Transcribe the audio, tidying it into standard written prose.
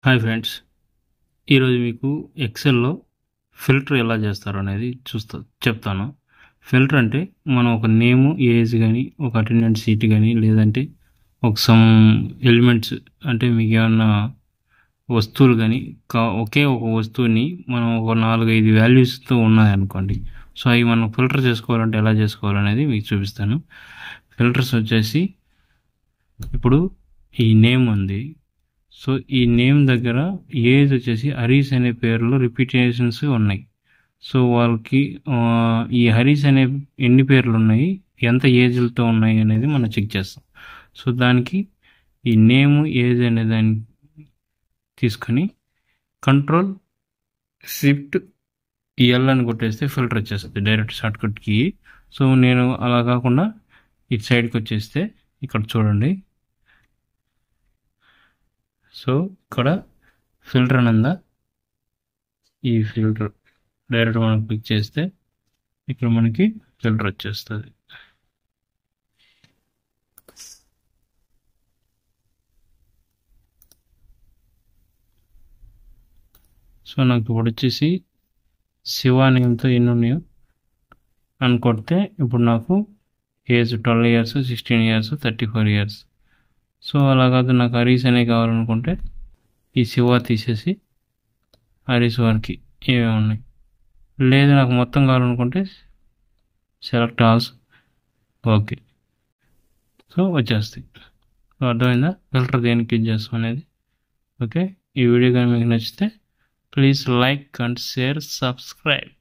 Hi friends, ఈరోజు మీకు ఎక్సెల్‌లో filter ఎలా చేస్తారో అనేది చెప్తాను. ఫిల్టర్ అంటే మనం ఒక నేము, ఏజ్ గానీ, ఒక అటెండెన్స్ షీట్ గానీ, లేదంటే ఒక సమ్ ఎలిమెంట్స్ అంటే మీకేమన్నా వస్తువులు గానీ ఒకే ఒక వస్తువుని మనం ఒక 4, 5 వాల్యూస్‌తో ఉన్నాయనుకోండి. సో, అవి మనం ఫిల్టర్ చేసుకోవాలంటే ఎలా చేసుకోవాలనేది మీకు చూపిస్తాను. ఫిల్టర్స్ వచ్చేసి ఇప్పుడు ఈ నేమ్ ఉంది. సో ఈ నేమ్ దగ్గర ఏజ్ వచ్చేసి హరీష్ అనే పేరులో రిపీటేషన్స్ ఉన్నాయి. సో వాళ్ళకి ఈ హరీష్ అనే ఎన్ని పేర్లు ఉన్నాయి, ఎంత ఏజ్లతో ఉన్నాయి అనేది మనం చెక్ చేస్తాం. సో దానికి ఈ నేమ్, ఏజ్ అనే దాన్ని తీసుకొని కంట్రోల్ షిఫ్ట్ ఎల్ అని కొట్టేస్తే ఫిల్టర్ వచ్చేస్తుంది డైరెక్ట్ షార్ట్కట్ కీ. సో నేను అలా కాకుండా ఇటు సైడ్కి వచ్చేస్తే ఇక్కడ చూడండి. సో ఇక్కడ ఫిల్టర్ అనందా, ఈ ఫిల్టర్ డైరెక్ట్ మనం క్లిక్ చేస్తే ఇక్కడ మనకి ఫిల్టర్ వచ్చేస్తుంది. సో నాకు ఇప్పుడు వచ్చేసి శివ నేమ్తో ఎన్ని ఉన్నాయో అని కొడితే ఇప్పుడు నాకు age 12 years, 16 years, 34 years. So అలా కాదు, నాకు హరీష్ అనే కావాలనుకుంటే ఈ శివ తీసేసి హరీష్ వరకు ఏమేమి ఉన్నాయి, లేదు నాకు మొత్తం కావాలనుకుంటే సెలెక్ట్ ఆల్స్, ఓకే. సో వచ్చేస్తాయి. సో అర్థమైందా ఫిల్టర్ దేనికి క్లిక్ చేస్తాం అనేది. ఓకే, ఈ వీడియో కానీ మీకు నచ్చితే please like and share, subscribe.